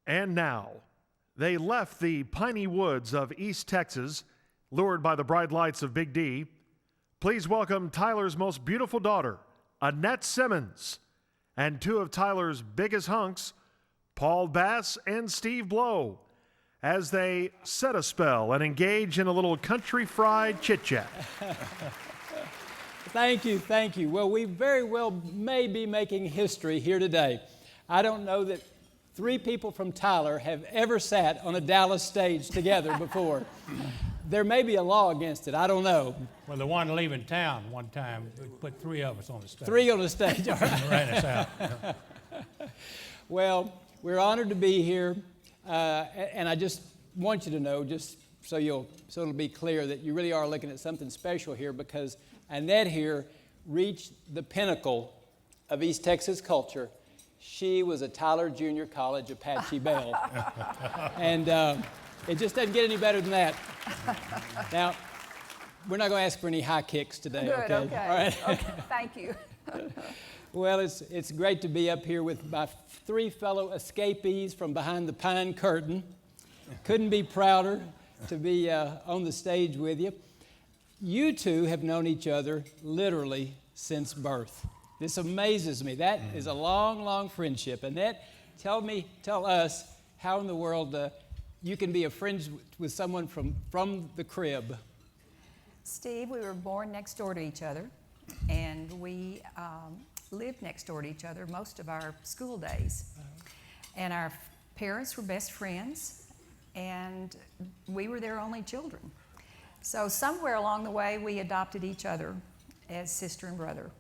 And now, they left the piney woods of East Texas, lured by the bright lights of Big D. Please welcome Tyler's most beautiful daughter, Annette Simmons, and two of Tyler's biggest hunks, Paul Bass and Steve Blow, as they set a spell and engage in a little country fried chit-chat. Thank you, thank you. Well, we very well may be making history here today. I don't know that three people from Tyler have ever sat on a Dallas stage together before. There may be a law against it, I don't know. Well, the one leaving town one time, we put three of us on the stage. Three on the stage, all right. Ran us out. Well, we're honored to be here, and I just want you to know, just so it'll be clear that you really are looking at something special here, because Annette here reached the pinnacle of East Texas culture. She was a Tyler Junior College Apache Belle. And it just doesn't get any better than that. Now, we're not going to ask for any high kicks today. Good, okay. All right. Okay, thank you. Well, it's great to be up here with my three fellow escapees from behind the pine curtain. Couldn't be prouder to be on the stage with you. You two have known each other literally since birth. This amazes me. That is a long, long friendship. Annette, tell us how in the world you can be a friend with someone from the crib. Steve, we were born next door to each other, and we lived next door to each other most of our school days. And our parents were best friends, and we were their only children. So somewhere along the way, we adopted each other as sister and brother.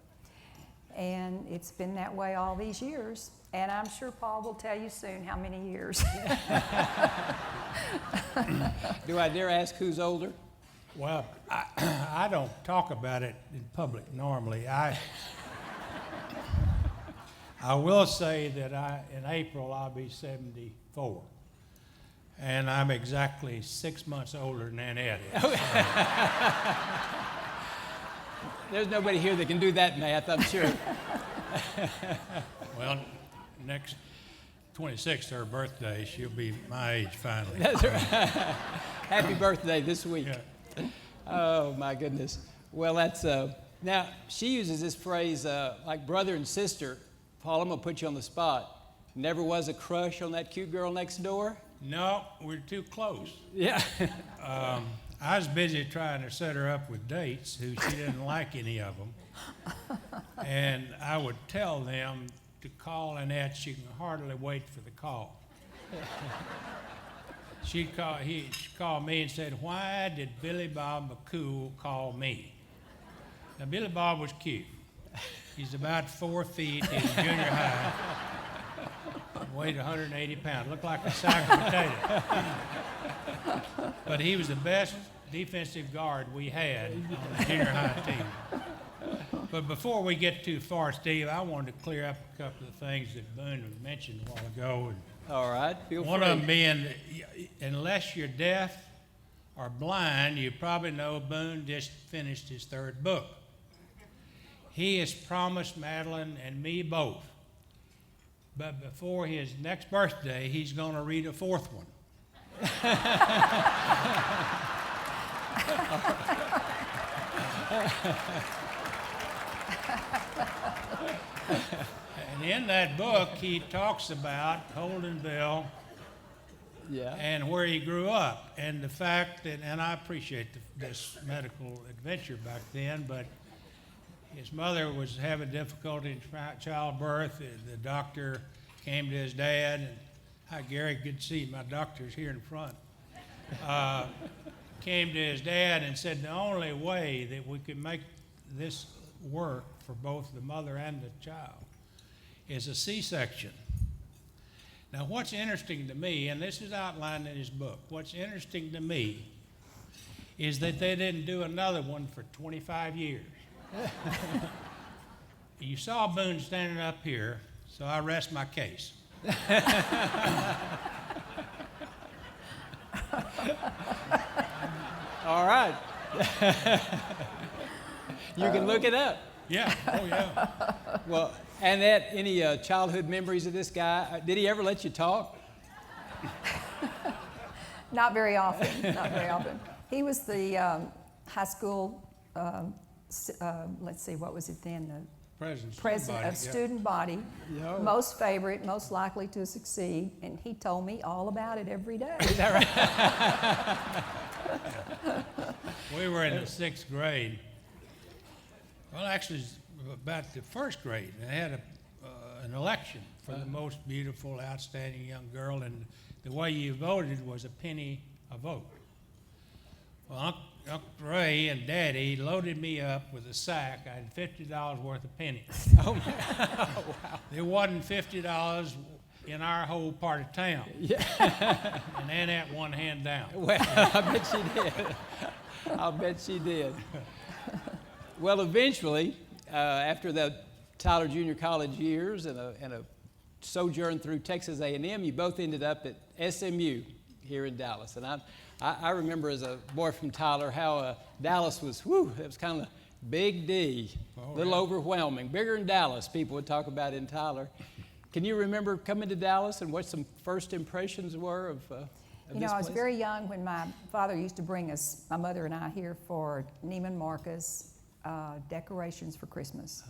And it's been that way all these years. And I'm sure Paul will tell you soon how many years. Do I dare ask who's older? Well, I don't talk about it in public normally. I will say that in April I'll be 74. And I'm exactly 6 months older than Annette is. There's nobody here that can do that math, I'm sure. Well, next 26th, her birthday, she'll be my age finally. That's right. Happy birthday this week. Yeah. Oh, my goodness. Well, that's, now, she uses this phrase like brother and sister. Paul, I'm going to put you on the spot. Never was a crush on that cute girl next door? No, we're too close. Yeah. I was busy trying to set her up with dates who she didn't like any of them. And I would tell them to call Annette. She can hardly wait for the call. She'd call me and said, "Why did Billy Bob McCool call me?" Now, Billy Bob was cute. He's about 4 feet in junior high. Weighed 180 pounds. Looked like a sack of potatoes. But he was the best defensive guard we had on the junior high team. But before we get too far, Steve, I wanted to clear up a couple of things that Boone mentioned a while ago. All right, feel free. One of them being, unless you're deaf or blind, you probably know Boone just finished his third book. He has promised Madeline and me both, but before his next birthday, he's going to read a fourth one. And in that book, he talks about Holdenville, yeah, and where he grew up, and the fact that, and I appreciate this medical adventure back then, but his mother was having difficulty in childbirth. The doctor came to his dad, and hi, Gary, good to see you. My doctor's here in front. Came to his dad and said the only way that we could make this work for both the mother and the child is a C-section. Now, what's interesting to me, and this is outlined in his book, what's interesting to me is that they didn't do another one for 25 years. You saw Boone standing up here, so I rest my case. All right. You can look it up. Yeah, oh yeah. Well, Annette, any childhood memories of this guy? Did he ever let you talk? Not very often, not very often. He was the high school, let's see, what was it then? The president of student body, most favorite, most likely to succeed, and he told me all about it every day. Is that right? We were in the 6th grade. Well, actually, about the 1st grade, they had an election for the most beautiful, outstanding young girl, and the way you voted was a penny a vote. Well, Uncle Ray and Daddy loaded me up with a sack. I had $50 worth of pennies. Oh, my. Oh, wow. There wasn't $50 in our whole part of town. Yeah. And Annette one hand down. Well, I bet she did. I'll bet she did. Well, eventually, after the Tyler Junior College years and a sojourn through Texas A&M, you both ended up at SMU here in Dallas. And I remember as a boy from Tyler how Dallas was, it was kind of big D, a little overwhelming. Bigger than Dallas, people would talk about in Tyler. Can you remember coming to Dallas and what some first impressions were of You know, I was very young when my father used to bring us, my mother and I, here for Neiman Marcus decorations for Christmas.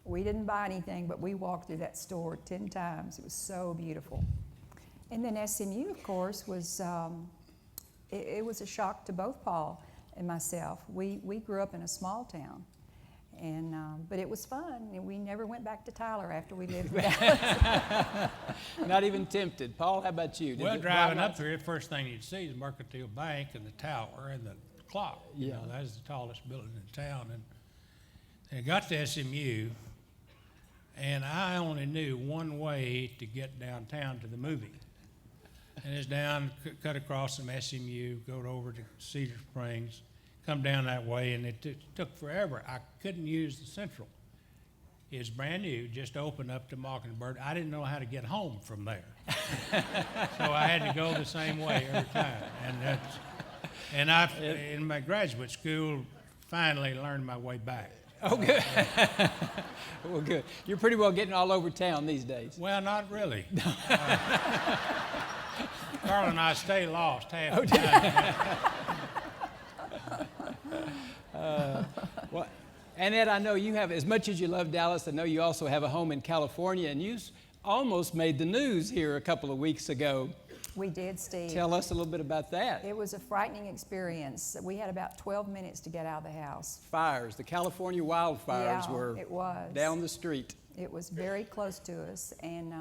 We didn't buy anything, but we walked through that store 10 times. It was so beautiful. And then SMU, of course, was, it was a shock to both Paul and myself. We grew up in a small town, and but it was fun, and we never went back to Tyler after we lived in Dallas. Not even tempted. Paul, how about you? Well, driving up here, the first thing you'd see is Mercantile Bank and the tower and the clock. Yeah. You know, that's the tallest building in town. And I got to SMU, and I only knew one way to get downtown to the movie. And it's down, cut across from SMU, go over to Cedar Springs, come down that way, and it took forever. I couldn't use the Central. It's brand new, just opened up to Mockingbird. I didn't know how to get home from there. So I had to go the same way every time. And I, in my graduate school, finally learned my way back. Oh, good. Well, good. You're pretty well getting all over town these days. Well, not really. Carl and I stay lost half the time. Well, Annette, I know you have, as much as you love Dallas, I know you also have a home in California, and you almost made the news here a couple of weeks ago. We did, Steve. Tell us a little bit about that. It was a frightening experience. We had about 12 minutes to get out of the house. Fires, the California wildfires were it was. down the street. It was very close to us, and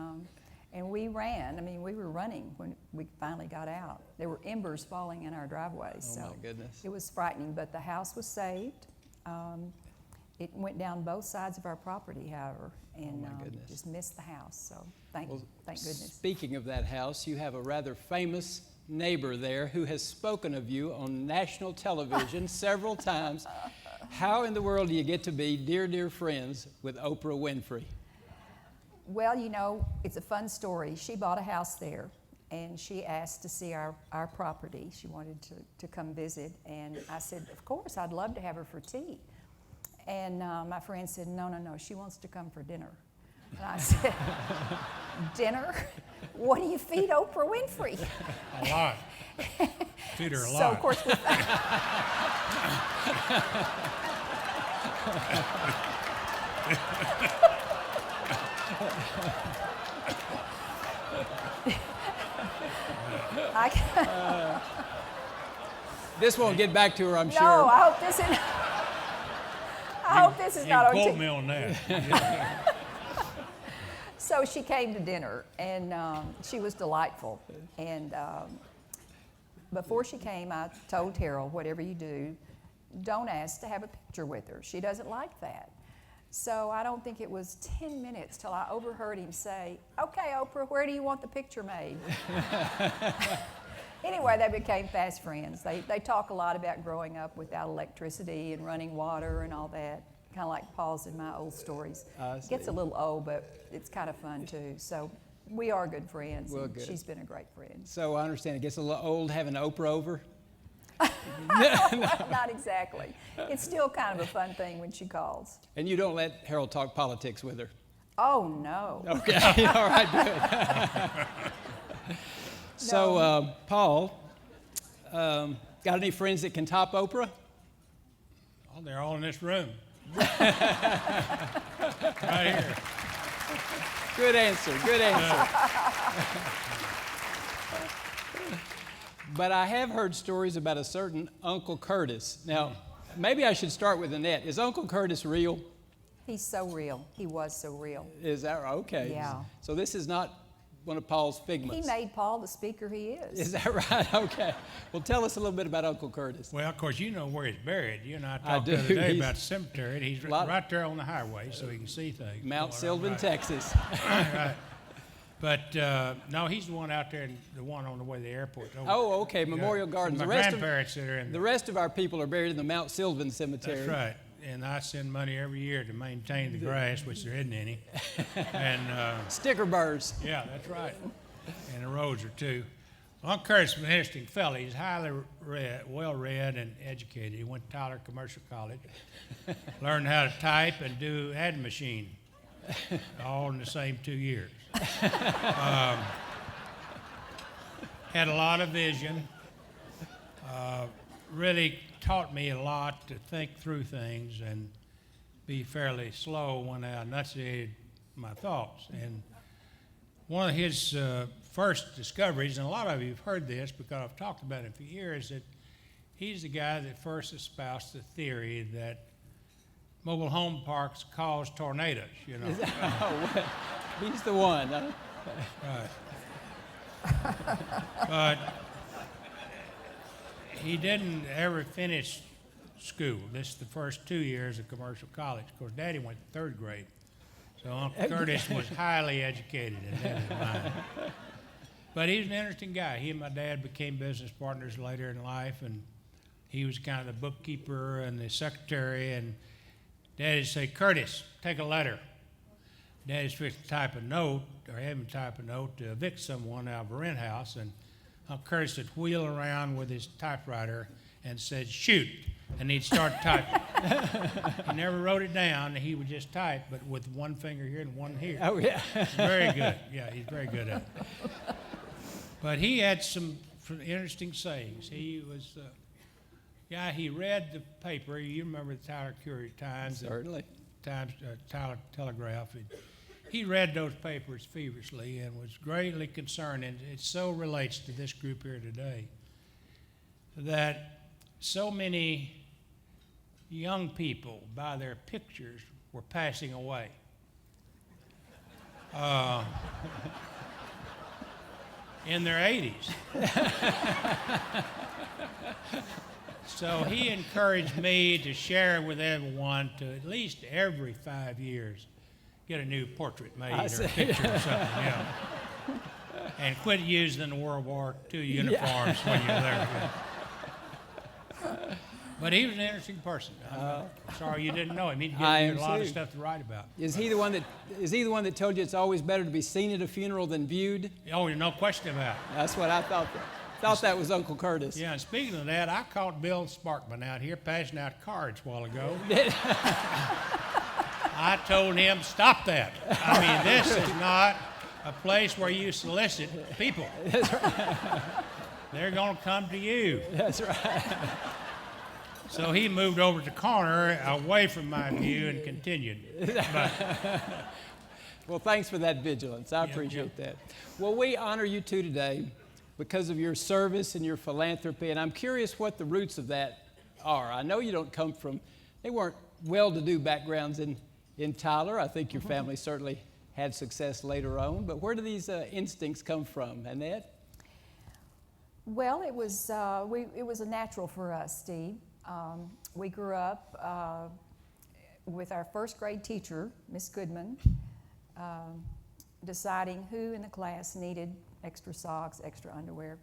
we ran. I mean, we were running when we finally got out. There were embers falling in our driveway. Oh, my goodness. It was frightening, but the house was saved. It went down both sides of our property, however, and just missed the house. So thank goodness. Speaking of that house, you have a rather famous neighbor there who has spoken of you on national television several times. How in the world do you get to be dear, dear friends with Oprah Winfrey? Well, you know, it's a fun story. She bought a house there, and she asked to see our property. She wanted to come visit, and I said, of course, I'd love to have her for tea. And my friend said, no, she wants to come for dinner. And I said, dinner? What do you feed Oprah Winfrey? A lot. Feed her a lot. So, of course, This won't get back to her, I'm sure. No, I hope this is not on quote me on that. So she came to dinner, and she was delightful. And before she came, I told Terrell, whatever you do, don't ask to have a picture with her. She doesn't like that. So I don't think it was 10 minutes till I overheard him say, okay, Oprah, where do you want the picture made? Anyway, they became fast friends. They talk a lot about growing up without electricity and running water and all that, kind of like Paul's and my old stories. It gets a little old, but it's kind of fun too. So we are good friends. Well, and good. She's been a great friend. So I understand it gets a little old having Oprah over? Not exactly. It's still kind of a fun thing when she calls. And you don't let Harold talk politics with her? Oh, no. Okay, all right, good. So, Paul, got any friends that can top Oprah? Oh, they're all in this room. Right here. Good answer, good answer. But I have heard stories about a certain Uncle Curtis. Now, maybe I should start with Annette. Is Uncle Curtis real? He's so real. He was so real. Is that right? Okay. Yeah. So this is not one of Paul's He figments. made Paul the speaker he is. Is that right? Okay. Well, tell us a little bit about Uncle Curtis. Well, of course, you know where he's buried. You and I I talked do. the other day He's- about the cemetery, and he's Lot- right there on the highway, so he can see things. Mount Going Sylvan, right. Texas. Right. But no, he's the one out there, the one on the way to the airport. Oh, okay, Yeah. Memorial Gardens. My The rest of- grandparents that are in The rest of our people are buried in the Mount Sylvan Cemetery. That's right. And I send money every year to maintain the grass, which there isn't any. And Sticker burrs. yeah, that's right. And the roads are too. Uncle Curtis was an interesting fellow. He's highly well-read and educated. He went to Tyler Commercial College, learned how to type and do ad machine, all in the same 2 years. Had a lot of vision. Really taught me a lot to think through things and be fairly slow when I enunciated my thoughts. And one of his first discoveries, and a lot of you have heard this because I've talked about it for years, that he's the guy that first espoused the theory that mobile home parks cause tornadoes, you know. He's the one. Huh? But he didn't ever finish school. This is the first 2 years of commercial college. Of course, Daddy went to third grade. So Uncle Curtis was highly educated in Daddy's mind. But he was an interesting guy. He and my dad became business partners later in life, and he was kind of the bookkeeper and the secretary, and Daddy'd say, Curtis, take a letter. Daddy's fixing to type a note, or have him type a note to evict someone out of a rent house, and Uncle Curtis would wheel around with his typewriter and said, shoot, and he'd start typing. He never wrote it down. He would just type, but with one finger here and one here. Oh, yeah. Very good. Yeah, he's very good at it. But he had some interesting sayings. He was he read the paper. You remember the Tyler Courier Times? Certainly. Tyler Telegraph. He read those papers feverishly and was greatly concerned, and it so relates to this group here today, that so many young people, by their pictures, were passing away. In their 80s. So he encouraged me to share with everyone to at least every 5 years get a new portrait made or a picture or something, yeah. And quit using the World War II uniforms when you're there. But he was an interesting person. I'm sorry you didn't know him. He'd give you a lot of stuff to write about. Is he the one that told you it's always better to be seen at a funeral than viewed? Oh, no question about it. That's what I thought. Thought that was Uncle Curtis. Yeah, and speaking of that, I caught Bill Sparkman out here passing out cards a while ago. I told him, stop that. I mean, this is not a place where you solicit people. That's right. They're going to come to you. That's right. So he moved over to the corner away from my view and continued. But, Well, thanks for that vigilance. I appreciate that. Well, we honor you two today because of your service and your philanthropy, and I'm curious what the roots of that are. I know you don't come from, they weren't well-to-do backgrounds in Tyler. I think your family certainly had success later on, but where do these instincts come from, Annette? Well, it was a natural for us, Steve. We grew up with our first grade teacher, Miss Goodman, deciding who in the class needed extra socks, extra underwear.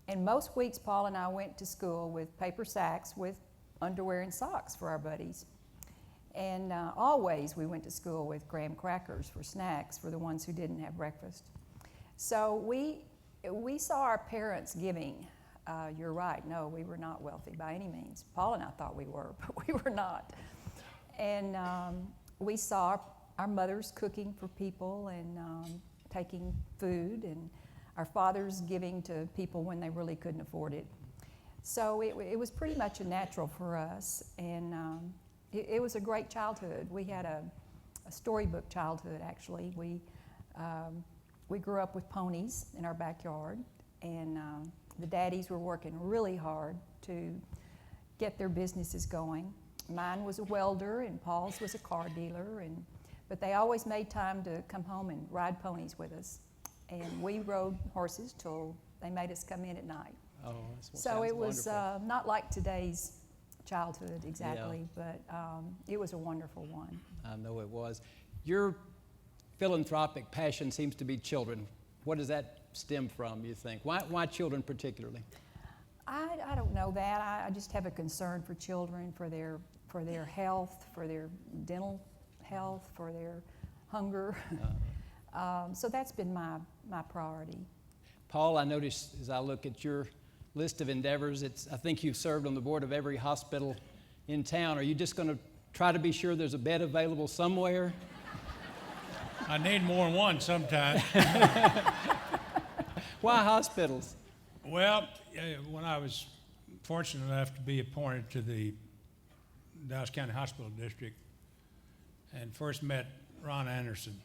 And most weeks, Paul and I went to school with paper sacks with underwear and socks for our buddies. And always we went to school with graham crackers for snacks for the ones who didn't have breakfast. So we saw our parents giving. You're right, no, we were not wealthy by any means. Paul and I thought we were, but we were not. And we saw our mothers cooking for people and taking food, and our fathers giving to people when they really couldn't afford it. So it was pretty much a natural for us, and it was a great childhood. We had a storybook childhood, actually. We grew up with ponies in our backyard, and the daddies were working really hard to get their businesses going. Mine was a welder, and Paul's was a car dealer, but they always made time to come home and ride ponies with us. And we rode horses till they made us come in at night. Oh, that's what So sounds it was wonderful. not like today's childhood exactly, but it was a wonderful one. I know it was. Your philanthropic passion seems to be children. What does that stem from, you think? Why children particularly? I don't know that. I just have a concern for children, for their health, for their dental health, for their hunger. So that's been my priority. Paul, I noticed as I look at your list of endeavors, I think you've served on the board of every hospital in town. Are you just going to try to be sure there's a bed available somewhere? I need more than one sometime. Why hospitals? Well, when I was fortunate enough to be appointed to the Dallas County Hospital District and first met Ron Anderson,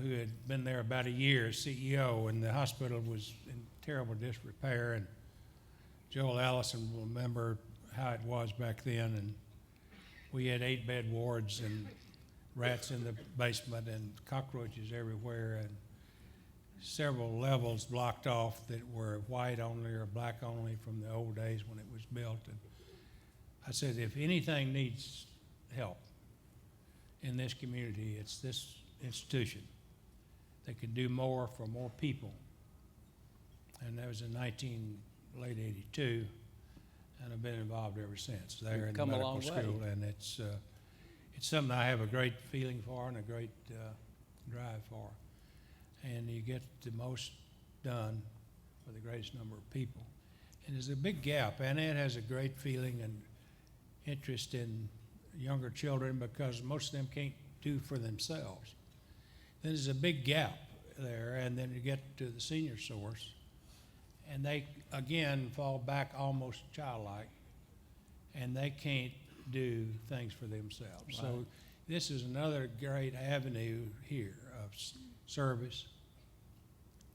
who had been there about a year as CEO, and the hospital was in terrible disrepair, and Joel Allison will remember how it was back then, and we had 8-bed wards and rats in the basement and cockroaches everywhere, and several levels blocked off that were white only or black only from the old days when it was built. And I said, if anything needs help in this community, it's this institution that could do more for more people. And that was in late 82, and I've been involved ever since there in the Come a medical long school. way. And it's something I have a great feeling for and a great drive for. And you get the most done for the greatest number of people. And there's a big gap. Annette has a great feeling and interest in younger children because most of them can't do for themselves. Then there's a big gap there, and then you get to the senior source, and they, again, fall back almost childlike, and they can't do things for themselves. Right. So this is another great avenue here of service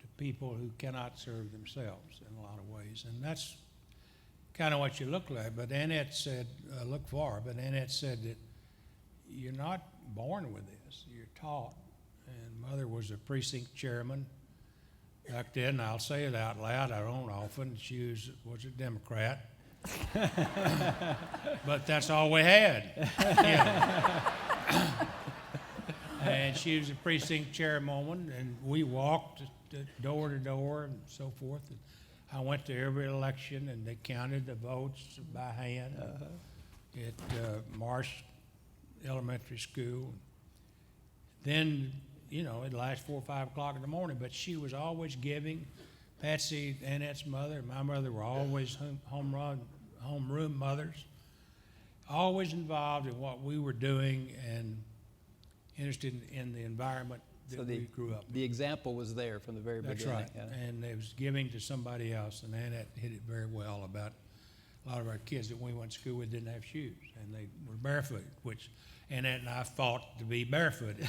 to people who cannot serve themselves in a lot of ways, and that's kind of what you look like. But Annette said, look for, but Annette said that you're not born with this, you're taught. And Mother was a precinct chairman back then. I'll say it out loud, I don't often. She was a Democrat. But that's all we had. And she was a precinct chairwoman, and we walked door to door and so forth. And I went to every election, and they counted the votes by hand at Marsh Elementary School. Then, it'd last 4 or 5 o'clock in the morning, but she was always giving. Patsy, Annette's mother, and my mother were always homeroom mothers, always involved in what we were doing and interested in the environment that we grew up in. The example was there from the very That's beginning. right. Yeah. And it was giving to somebody else, and Annette hit it very well about a lot of our kids that we went to school with didn't have shoes, and they were barefoot, which Annette and I fought to be barefooted.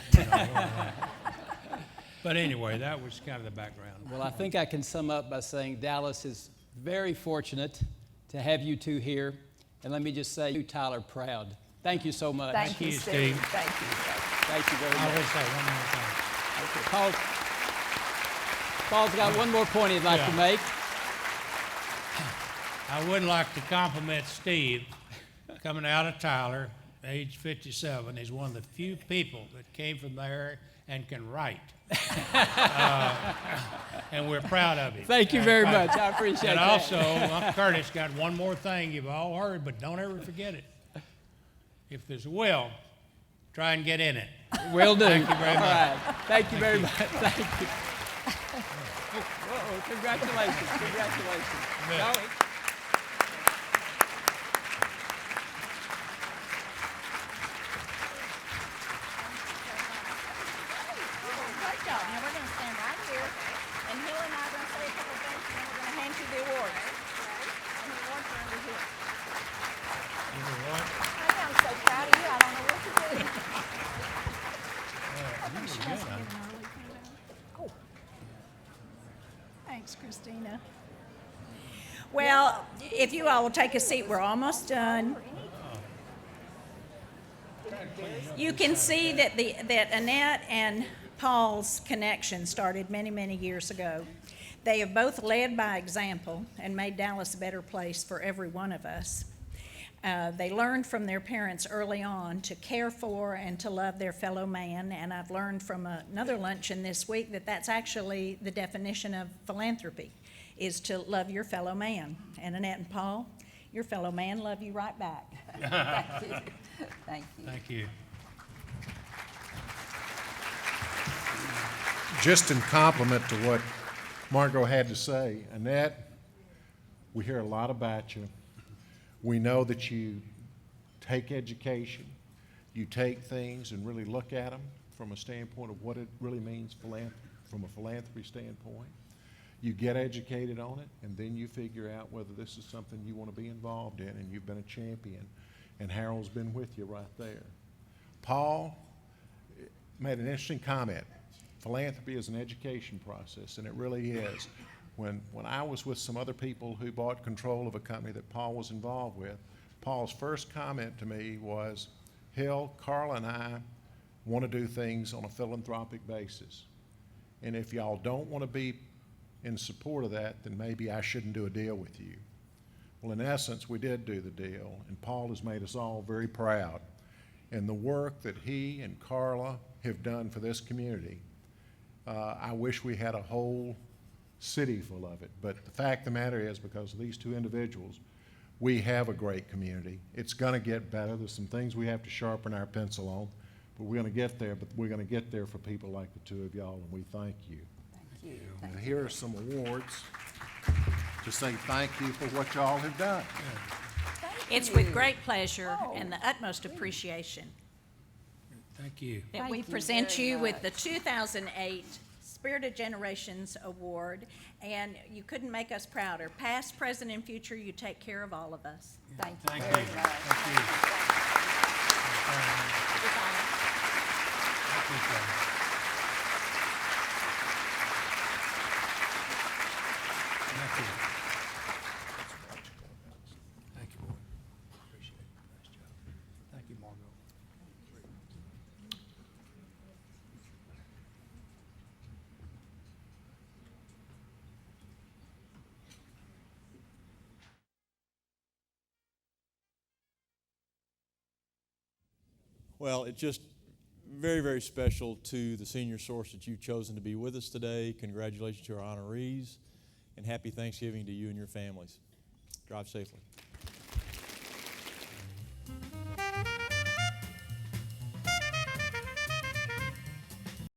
But anyway, that was kind of the background. Well, I think I can sum up by saying Dallas is very fortunate to have you two here. And let me just say, you, Tyler, proud. Thank you so much. Thank you, Steve. Thank you. Thank you very I much. will say one more thing. Okay. Paul's got one more point he'd like to make. I would like to compliment Steve coming out of Tyler, age 57. He's one of the few people that came from there and can write. And we're proud of him. Thank you very much. I appreciate And that. also, Uncle Curtis got one more thing you've all heard, but don't ever forget it. If there's a will, try and get in it. Will do. Thank you very much. All right. Thank you very much. Thank you. Whoa, congratulations. Congratulations. Yeah. Golly. Great job. Now we're going to stand right here, and Thanks, Christina. Well, if you all will take a seat, we're almost done. You can see that that Annette and Paul's connection started many, many years ago. They have both led by example and made Dallas a better place for every one of us. They learned from their parents early on to care for and to love their fellow man, and I've learned from another luncheon this week that that's actually the definition of philanthropy, is to love your fellow man. And Annette and Paul, your fellow man love you right back. Thank you. Thank you. Thank you. Just in compliment to what Margot had to say, Annette, we hear a lot about you. We know that you take education, you take things and really look at them from a standpoint of what it really means from a philanthropy standpoint. You get educated on it, and then you figure out whether this is something you want to be involved in, and you've been a champion, and Harold's been with you right there. Paul made an interesting comment. Philanthropy is an education process, and it really is. When I was with some other people who bought control of a company that Paul was involved with, Paul's first comment to me was, Hill, Carl and I want to do things on a philanthropic basis. And if y'all don't want to be in support of that, then maybe I shouldn't do a deal with you. Well, in essence, we did do the deal, and Paul has made us all very proud. And the work that he and Carla have done for this community, I wish we had a whole city full of it. But the fact of the matter is, because of these two individuals, we have a great community. It's going to get better. There's some things we have to sharpen our pencil on, but we're going to get there. But we're going to get there for people like the two of y'all, and we thank you. Thank you. And here are some awards to say thank you for what y'all have done. It's with great pleasure and the utmost appreciation Thank you. that Thank we you present very you with the much. 2008 Spirit of Generations Award, and you couldn't make us prouder. Past, present, and future, you take care of all of us. Thank you Thank very you. much. Thank you. It's all- Thank you, sir. Thank you. Thank you, boy. Appreciate it. Nice job. Thank you, Margot. Well, it's just very, very special to the senior source that you've chosen to be with us today. Congratulations to our honorees, and happy Thanksgiving to you and your families. Drive safely.